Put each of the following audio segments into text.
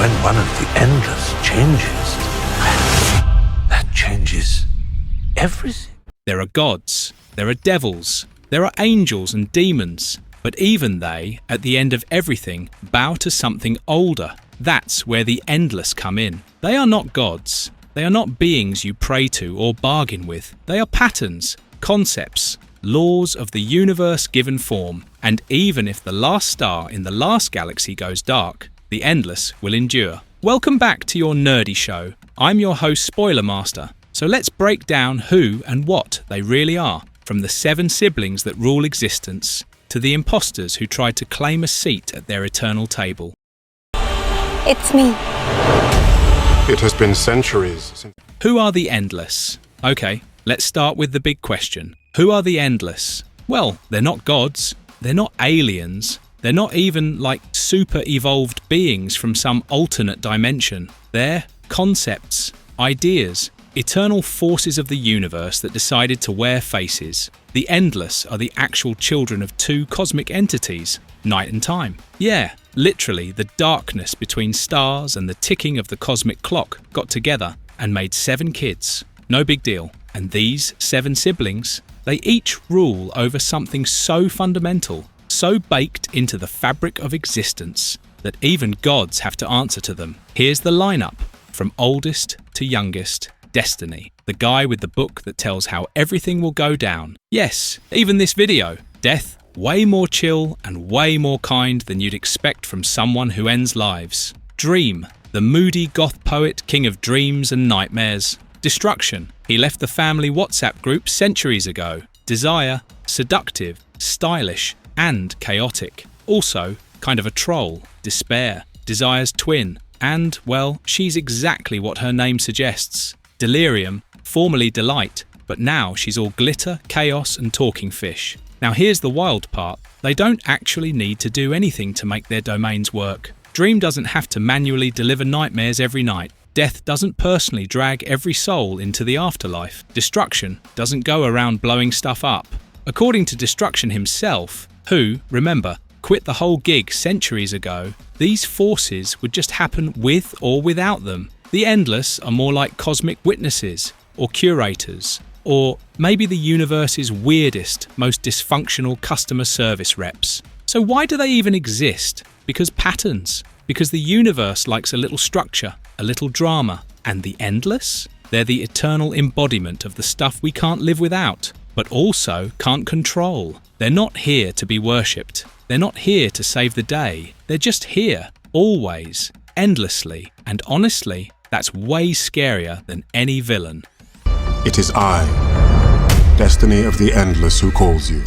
when one of the endless changes, that changes everything. There are gods, there are devils, there are angels and demons, but even they, at the end of everything, bow to something older. That's where the endless come in. They are not gods. They are not beings you pray to or bargain with. They are patterns, concepts, laws of the universe given form. And even if the last star in the last galaxy goes dark, the endless will endure. Welcome back to your nerdy show. I'm your host, Spoiler Master. So let's break down who and what they really are, from the 7 siblings that rule existence to the imposters who tried to claim a seat at their eternal table. It's me. It has been centuries since... Who are the endless? Okay, let's start with the big question. Who are the endless? Well, they're not gods. They're not aliens. They're not even like super evolved beings from some alternate dimension. They're concepts, ideas, eternal forces of the universe that decided to wear faces. The endless are the actual children of 2 cosmic entities, night and time. Yeah, literally the darkness between stars and the ticking of the cosmic clock got together and made 7 kids. No big deal. And these 7 siblings, they each rule over something so fundamental, so baked into the fabric of existence, that even gods have to answer to them. Here's the lineup, from oldest to youngest. Destiny, the guy with the book that tells how everything will go down. Yes, even this video. Death, way more chill and way more kind than you'd expect from someone who ends lives. Dream, the moody goth poet, king of dreams and nightmares. Destruction, he left the family WhatsApp group centuries ago. Desire, seductive, stylish, and chaotic. Also, kind of a troll. Despair, Desire's twin. And, well, she's exactly what her name suggests. Delirium, formerly Delight, but now she's all glitter, chaos, and talking fish. Now here's the wild part. They don't actually need to do anything to make their domains work. Dream doesn't have to manually deliver nightmares every night. Death doesn't personally drag every soul into the afterlife. Destruction doesn't go around blowing stuff up. According to Destruction himself, who, remember, quit the whole gig centuries ago, these forces would just happen with or without them. The endless are more like cosmic witnesses, or curators, or maybe the universe's weirdest, most dysfunctional customer service reps. So why do they even exist? Because patterns. Because the universe likes a little structure, a little drama. And the endless? They're the eternal embodiment of the stuff we can't live without, but also can't control. They're not here to be worshipped. They're not here to save the day. They're just here, always, endlessly, and honestly, that's way scarier than any villain. It is I, Destiny of the Endless, who calls you.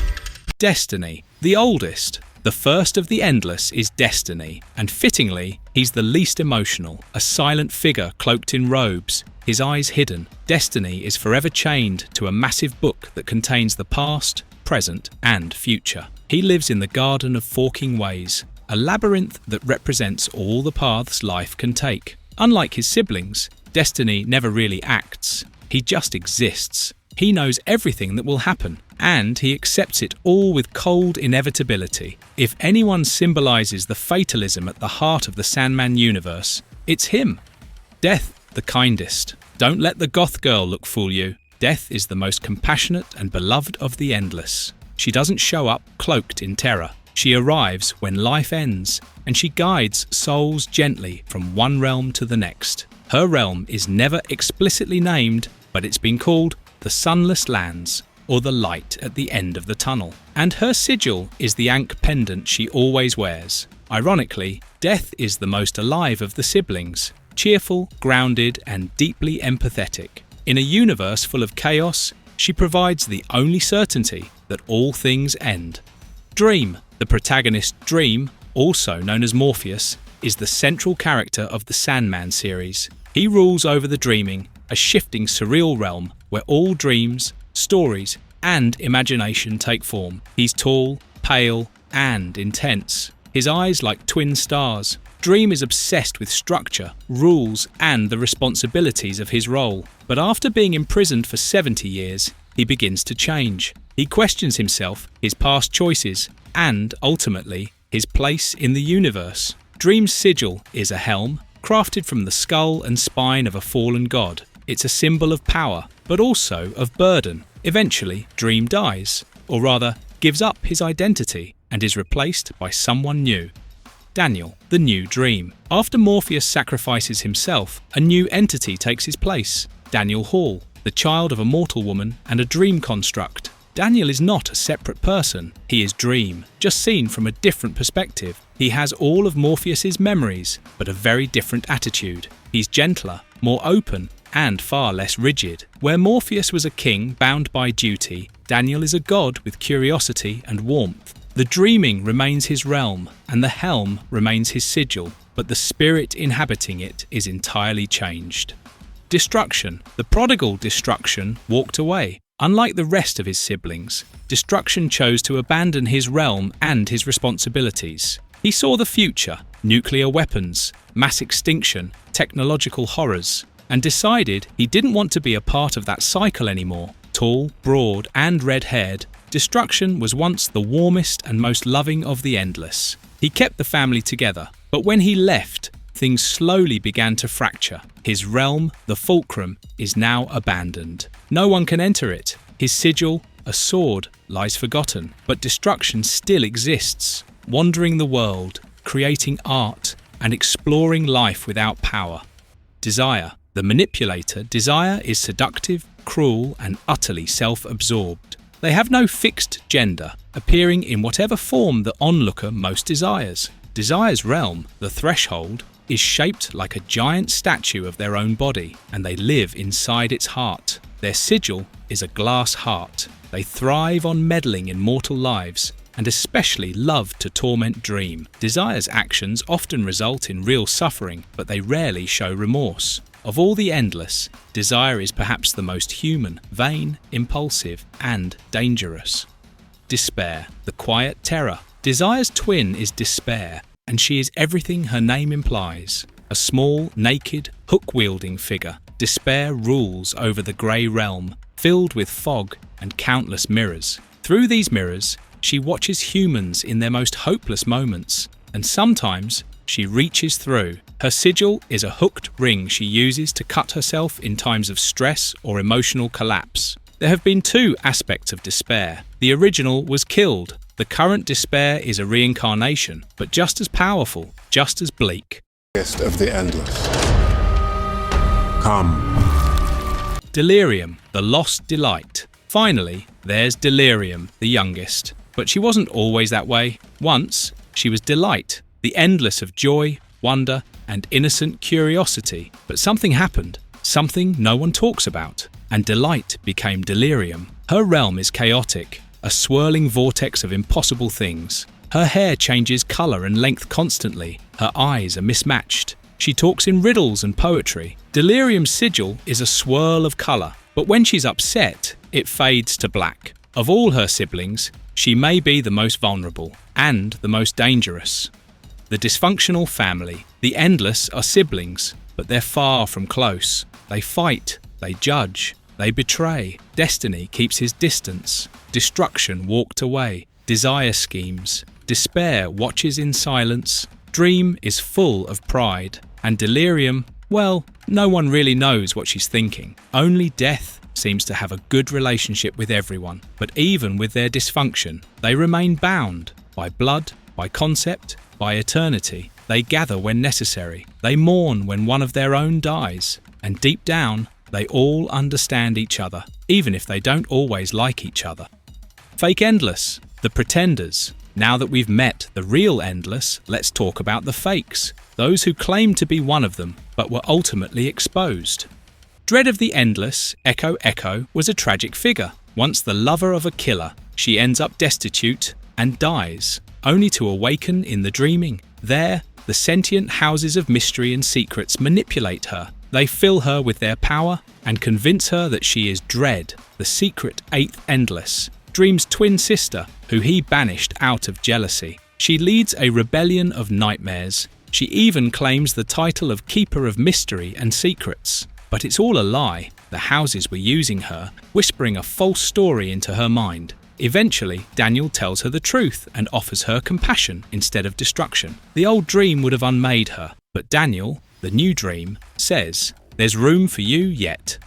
Destiny, the oldest. The first of the endless is Destiny, and fittingly, he's the least emotional, a silent figure cloaked in robes, his eyes hidden. Destiny is forever chained to a massive book that contains the past, present, and future. He lives in the Garden of Forking Ways, a labyrinth that represents all the paths life can take. Unlike his siblings, Destiny never really acts. He just exists. He knows everything that will happen, and he accepts it all with cold inevitability. If anyone symbolizes the fatalism at the heart of the Sandman universe, it's him. Death, the kindest. Don't let the goth girl look fool you. Death is the most compassionate and beloved of the endless. She doesn't show up cloaked in terror. She arrives when life ends, and she guides souls gently from one realm to the next. Her realm is never explicitly named, but it's been called the Sunless Lands, or the light at the end of the tunnel. And her sigil is the ankh pendant she always wears. Ironically, Death is the most alive of the siblings, cheerful, grounded, and deeply empathetic. In a universe full of chaos, she provides the only certainty that all things end. Dream, the protagonist Dream, also known as Morpheus, is the central character of the Sandman series. He rules over the dreaming, a shifting surreal realm where all dreams, stories, and imagination take form. He's tall, pale, and intense. His eyes like twin stars. Dream is obsessed with structure, rules, and the responsibilities of his role. But after being imprisoned for 70 years, he begins to change. He questions himself, his past choices, and, ultimately, his place in the universe. Dream's sigil is a helm, crafted from the skull and spine of a fallen god. It's a symbol of power, but also of burden. Eventually, Dream dies, or rather, gives up his identity and is replaced by someone new. Daniel, the new Dream. After Morpheus sacrifices himself, a new entity takes his place. Daniel Hall, the child of a mortal woman and a dream construct. Daniel is not a separate person. He is Dream, just seen from a different perspective. He has all of Morpheus's memories, but a very different attitude. He's gentler, more open, and far less rigid. Where Morpheus was a king bound by duty, Daniel is a god with curiosity and warmth. The dreaming remains his realm, and the helm remains his sigil, but the spirit inhabiting it is entirely changed. Destruction. The prodigal Destruction walked away. Unlike the rest of his siblings, Destruction chose to abandon his realm and his responsibilities. He saw the future, nuclear weapons, mass extinction, technological horrors, and decided he didn't want to be a part of that cycle anymore. Tall, broad, and red-haired, Destruction was once the warmest and most loving of the Endless. He kept the family together, but when he left, things slowly began to fracture. His realm, the Fulcrum, is now abandoned. No one can enter it. His sigil, a sword, lies forgotten, but Destruction still exists, wandering the world, creating art, and exploring life without power. Desire. The manipulator, Desire, is seductive, cruel, and utterly self-absorbed. They have no fixed gender, appearing in whatever form the onlooker most desires. Desire's realm, the Threshold, is shaped like a giant statue of their own body, and they live inside its heart. Their sigil is a glass heart. They thrive on meddling in mortal lives, and especially love to torment Dream. Desire's actions often result in real suffering, but they rarely show remorse. Of all the Endless, Desire is perhaps the most human, vain, impulsive, and dangerous. Despair, the quiet terror. Desire's twin is Despair, and she is everything her name implies. A small, naked, hook-wielding figure, Despair rules over the grey realm, filled with fog and countless mirrors. Through these mirrors, she watches humans in their most hopeless moments, and sometimes she reaches through. Her sigil is a hooked ring she uses to cut herself in times of stress or emotional collapse. There have been two aspects of Despair. The original was killed. The current Despair is a reincarnation, but just as powerful, just as bleak. Guest of the Endless. Come. Delirium, the lost delight. Finally, there's Delirium, the youngest. But she wasn't always that way. Once, she was Delight, the endless of joy, wonder, and innocent curiosity. But something happened, something no one talks about, and Delight became Delirium. Her realm is chaotic, a swirling vortex of impossible things. Her hair changes colour and length constantly. Her eyes are mismatched. She talks in riddles and poetry. Delirium's sigil is a swirl of colour, but when she's upset, it fades to black. Of all her siblings, she may be the most vulnerable and the most dangerous. The Dysfunctional Family. The Endless are siblings, but they're far from close. They fight, they judge, they betray. Destiny keeps his distance. Destruction walked away. Desire schemes. Despair watches in silence. Dream is full of pride. And Delirium, well, no one really knows what she's thinking. Only Death seems to have a good relationship with everyone. But even with their dysfunction, they remain bound by blood, by concept, by eternity. They gather when necessary. They mourn when one of their own dies. And deep down, they all understand each other, even if they don't always like each other. Fake Endless, the pretenders. Now that we've met the real Endless, let's talk about the fakes. Those who claim to be one of them, but were ultimately exposed. Dread of the Endless, Echo Echo, was a tragic figure. Once the lover of a killer, she ends up destitute and dies, only to awaken in the dreaming. There, the sentient houses of mystery and secrets manipulate her. They fill her with their power and convince her that she is Dread, the secret eighth Endless, Dream's twin sister, who he banished out of jealousy. She leads a rebellion of nightmares. She even claims the title of Keeper of Mystery and Secrets. But it's all a lie. The houses were using her, whispering a false story into her mind. Eventually, Daniel tells her the truth and offers her compassion instead of destruction. The old dream would have unmade her, but Daniel, the new dream, says, "There's room for you yet."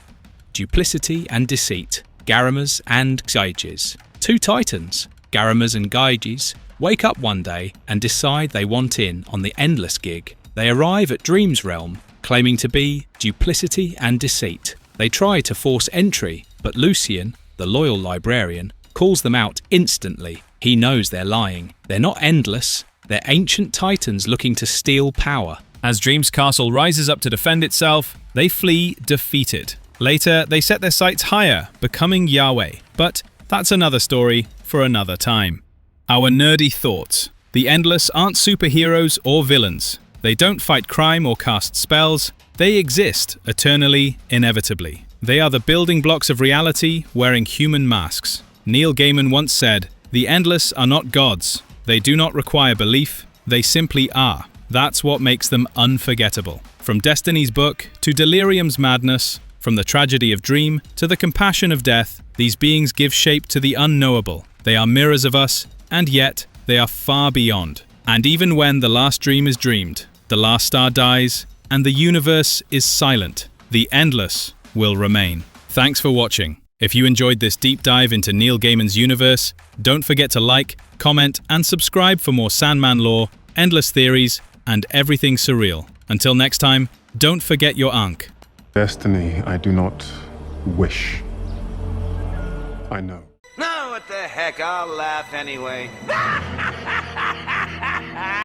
Duplicity and deceit, Garamas and Gyges. Two titans, Garamas and Gyges, wake up one day and decide they want in on the endless gig. They arrive at Dream's realm, claiming to be duplicity and deceit. They try to force entry, but Lucian, the loyal librarian, calls them out instantly. He knows they're lying. They're not endless. They're ancient titans looking to steal power. As Dream's castle rises up to defend itself, they flee defeated. Later, they set their sights higher, becoming Yahweh. But that's another story for another time. Our nerdy thoughts. The Endless aren't superheroes or villains. They don't fight crime or cast spells. They exist, eternally, inevitably. They are the building blocks of reality, wearing human masks. Neil Gaiman once said, "The Endless are not gods. They do not require belief. They simply are." That's what makes them unforgettable. From Destiny's book to Delirium's madness, from the tragedy of Dream to the compassion of death, these beings give shape to the unknowable. They are mirrors of us, and yet they are far beyond. And even when the last dream is dreamed, the last star dies, and the universe is silent, the Endless will remain. Thanks for watching. If you enjoyed this deep dive into Neil Gaiman's universe, don't forget to like, comment, and subscribe for more Sandman lore, endless theories, and everything surreal. Until next time, don't forget your Ankh. Destiny I do not wish. I know. No, what the heck, I'll laugh anyway.